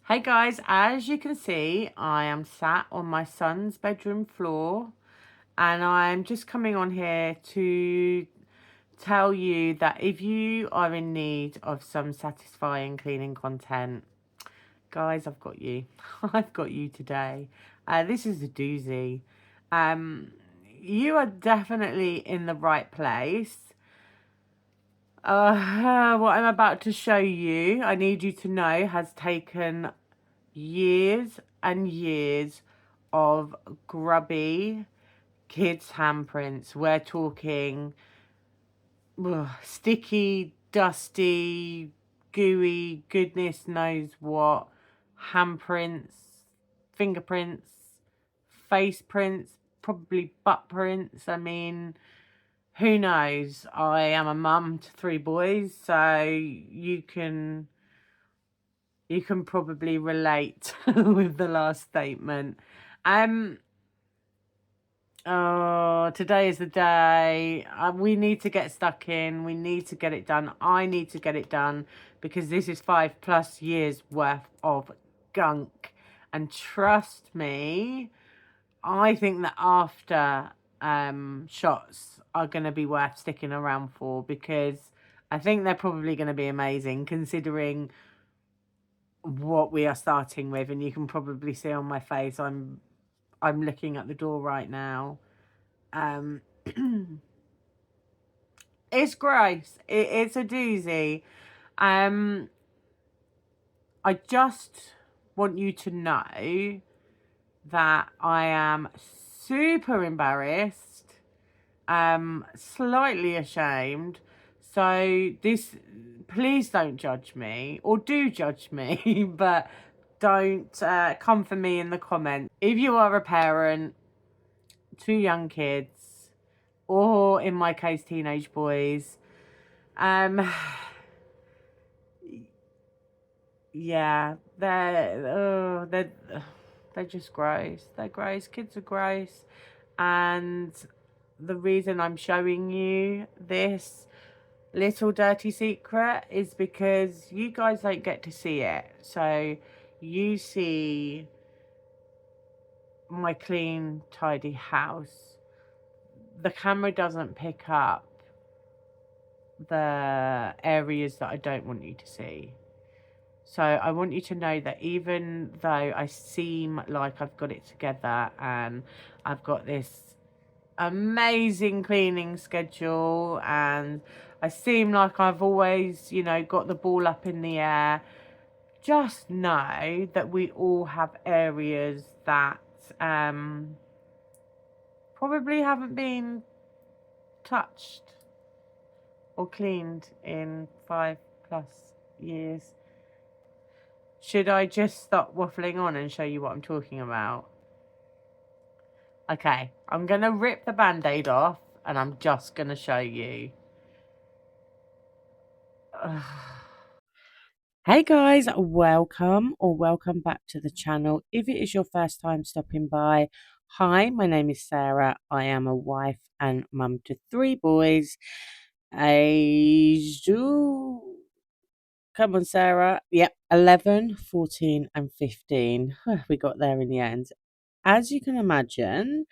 Hey guys, as you can see, I am sat on my son's bedroom floor and I'm just coming on here to tell you that if you are in need of some satisfying cleaning content, guys, I've got you. I've got you today. This is a doozy. Um, you are definitely in the right place. What I'm about to show you, I need you to know, has taken years and years of grubby kids' handprints. We're talking sticky, dusty, gooey, goodness knows what handprints, fingerprints, face prints, probably butt prints. I mean, who knows? I am a mum to 3 boys, so you can probably relate with the last statement. Um, oh, today is the day. We need to get stuck in. We need to get it done. I need to get it done because this is 5+ years worth of gunk. And trust me, I think that after shots are going to be worth sticking around for because I think they're probably going to be amazing considering what we are starting with, and you can probably see on my face I'm looking at the door right now. um it's gross. It's a doozy. um I just want you to know that I am super embarrassed, slightly ashamed. So this, please don't judge me, or do judge me, but don't come for me in the comments. If you are a parent, 2 young kids, or in my case, teenage boys, um, yeah, they're just gross. They're gross. Kids are gross, and the reason I'm showing you this little dirty secret is because you guys don't get to see it. So you see my clean, tidy house. The camera doesn't pick up the areas that I don't want you to see. So I want you to know that even though I seem like I've got it together and I've got this amazing cleaning schedule and I seem like I've always, got the ball up in the air, just know that we all have areas that probably haven't been touched or cleaned in 5+ years. Should I just stop waffling on and show you what I'm talking about? Okay, I'm going to rip the band-aid off and I'm just going to show you. Hey guys, welcome back to the channel. If it is your first time stopping by, hi, my name is Sarah. I am a wife and mum to 3 boys. Aged, come on Sarah. Yep, 11, 14 and 15. We got there in the end. As you can imagine,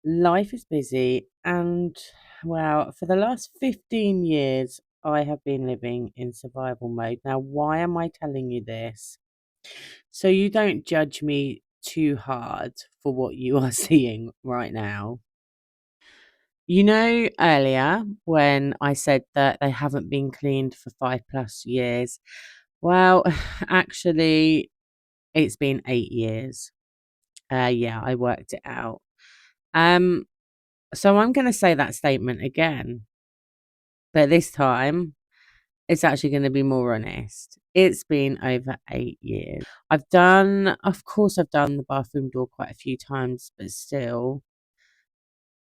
life is busy and, well, for the last 15 years, I have been living in survival mode. Now, why am I telling you this? So you don't judge me too hard for what you are seeing right now. You know, earlier when I said that they haven't been cleaned for 5+ years, well, actually, it's been 8 years. Yeah, I worked it out. Um, so I'm going to say that statement again, but this time it's actually going to be more honest. It's been over 8 years. Of course, I've done the bathroom door quite a few times, but still,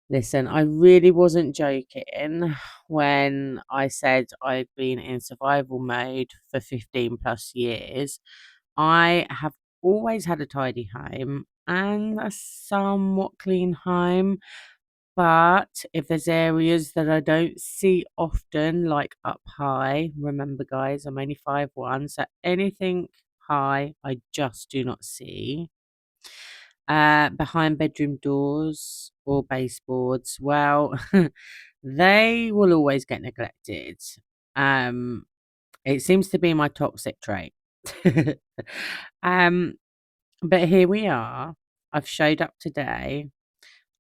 listen, I really wasn't joking when I said I'd been in survival mode for 15+ years. I have always had a tidy home and a somewhat clean home. But if there's areas that I don't see often, like up high, remember guys, I'm only 5'1", so anything high, I just do not see. Behind bedroom doors or baseboards, well, they will always get neglected. Um, it seems to be my toxic trait. um, but here we are. I've showed up today,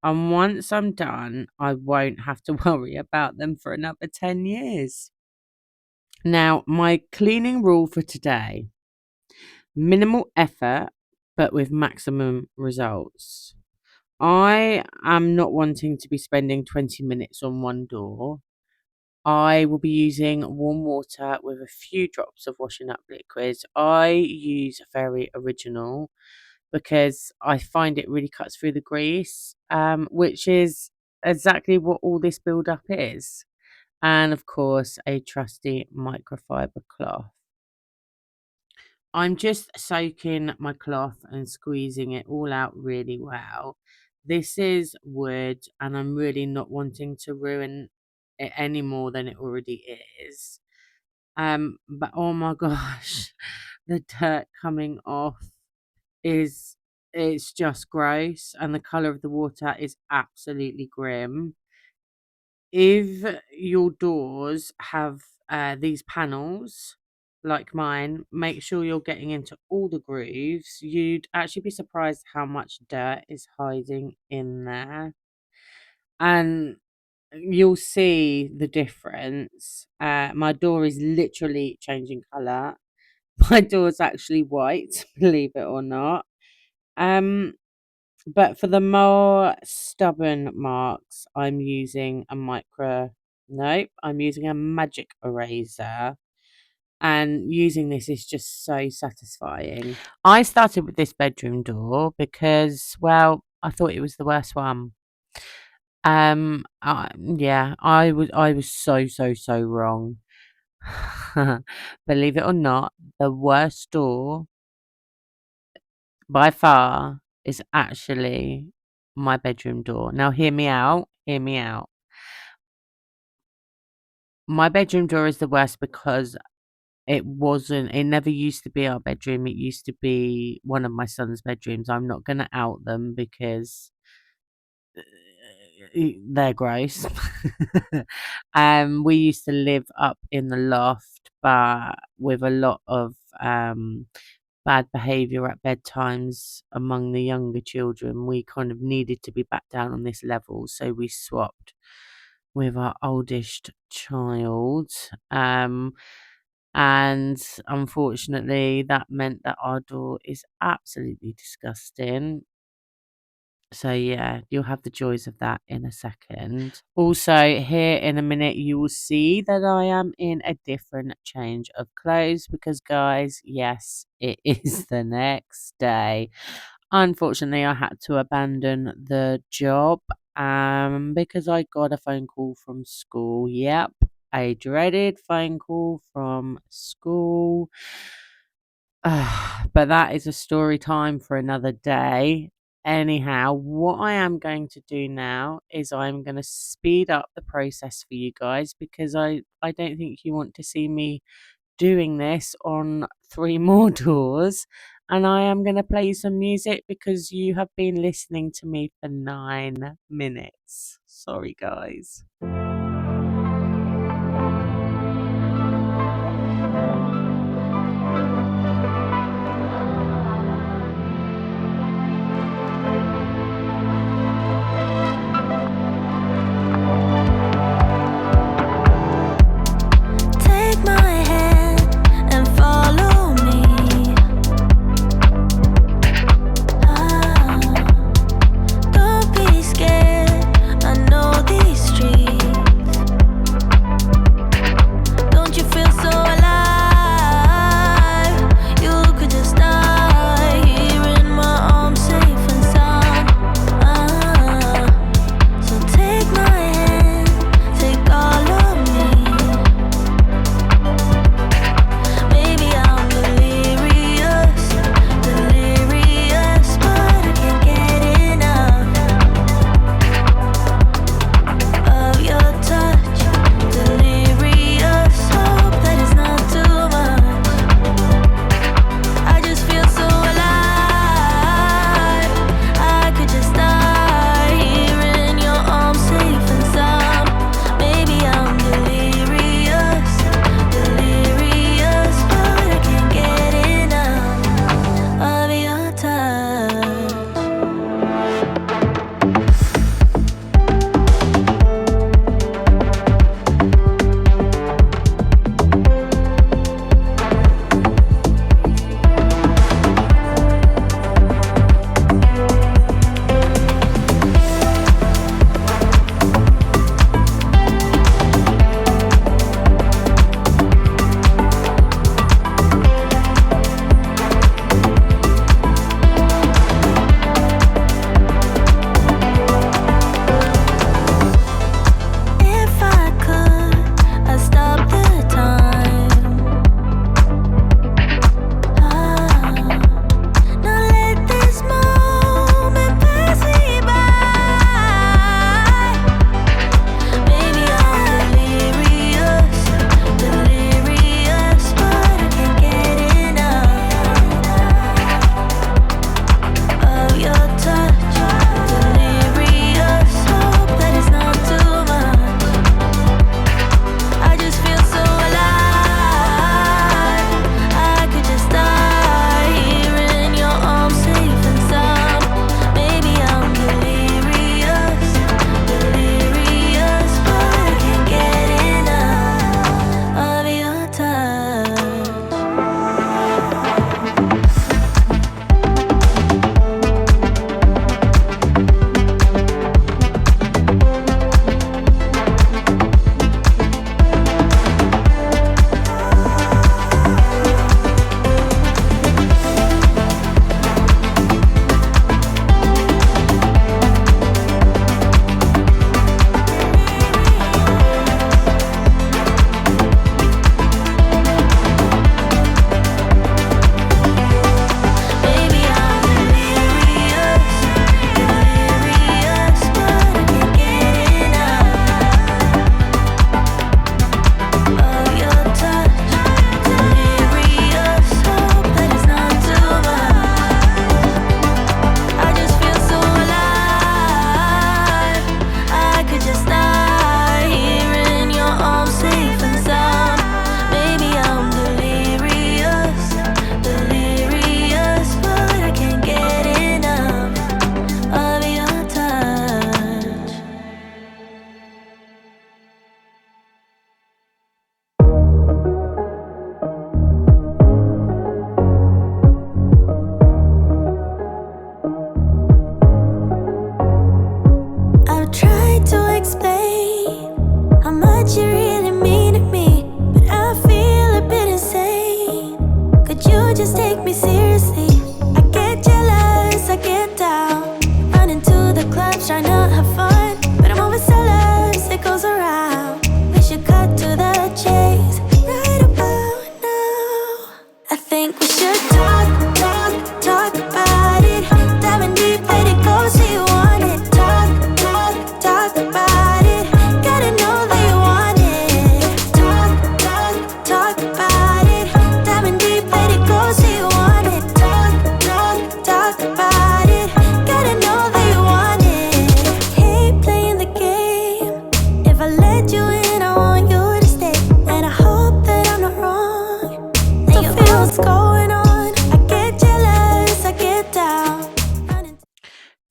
and once I'm done, I won't have to worry about them for another 10 years. Now, my cleaning rule for today: minimal effort, but with maximum results. I am not wanting to be spending 20 minutes on one door. I will be using warm water with a few drops of washing up liquid. I use Very Original because I find it really cuts through the grease, which is exactly what all this build up is. And of course, a trusty microfiber cloth. I'm just soaking my cloth and squeezing it all out really well. This is wood, and I'm really not wanting to ruin it any more than it already is. But oh my gosh, the dirt coming off is it's just gross, and the color of the water is absolutely grim. If your doors have these panels like mine, make sure you're getting into all the grooves. You'd actually be surprised how much dirt is hiding in there. And you'll see the difference. My door is literally changing colour. My door's actually white, believe it or not. Um, but for the more stubborn marks, I'm using a nope, I'm using a magic eraser. And using this is just so satisfying. I started with this bedroom door because, well, I thought it was the worst one. Yeah, I was so wrong. Believe it or not, the worst door by far is actually my bedroom door. Now hear me out, hear me out. My bedroom door is the worst because it never used to be our bedroom. It used to be one of my son's bedrooms. I'm not gonna out them because they're gross. We used to live up in the loft, but with a lot of bad behavior at bedtimes among the younger children, we kind of needed to be back down on this level, so we swapped with our oldest child. And unfortunately, that meant that our door is absolutely disgusting. So yeah, you'll have the joys of that in a second. Also, here in a minute, you will see that I am in a different change of clothes because, guys, yes, it is the next day. Unfortunately, I had to abandon the job because I got a phone call from school. Yep, a dreaded phone call from school. But that is a story time for another day. Anyhow, what I am going to do now is I'm going to speed up the process for you guys because I don't think you want to see me doing this on three more doors. And I am going to play you some music because you have been listening to me for 9 minutes. Sorry, guys. Take my hand and follow me. Don't be scared. I know these streets.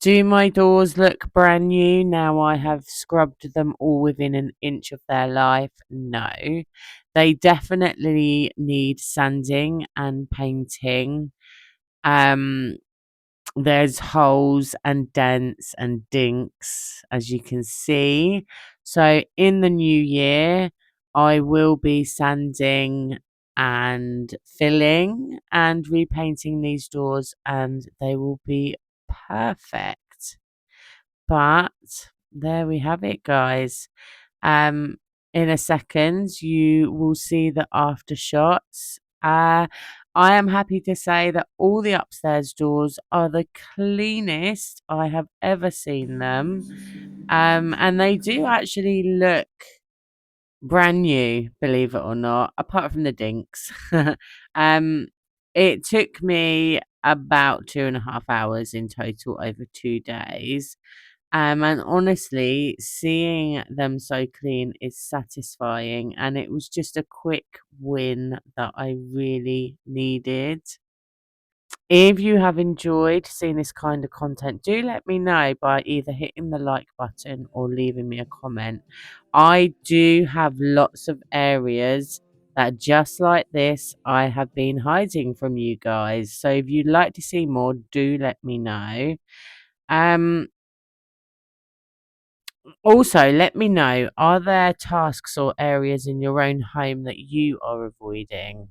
Do my doors look brand new now I have scrubbed them all within an inch of their life? No. They definitely need sanding and painting. Um, there's holes and dents and dinks, as you can see. So in the new year, I will be sanding and filling and repainting these doors, and they will be perfect. But there we have it, guys. Um, in a second, you will see the after shots. I am happy to say that all the upstairs doors are the cleanest I have ever seen them. And they do actually look brand new, believe it or not, apart from the dinks. um, it took me about 2.5 hours in total over 2 days. And honestly, seeing them so clean is satisfying, and it was just a quick win that I really needed. If you have enjoyed seeing this kind of content, do let me know by either hitting the like button or leaving me a comment. I do have lots of areas that, just like this, I have been hiding from you guys. So if you'd like to see more, do let me know. Um, Also, let me know, are there tasks or areas in your own home that you are avoiding?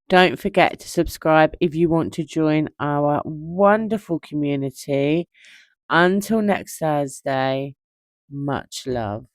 Don't forget to subscribe if you want to join our wonderful community. Until next Thursday, much love.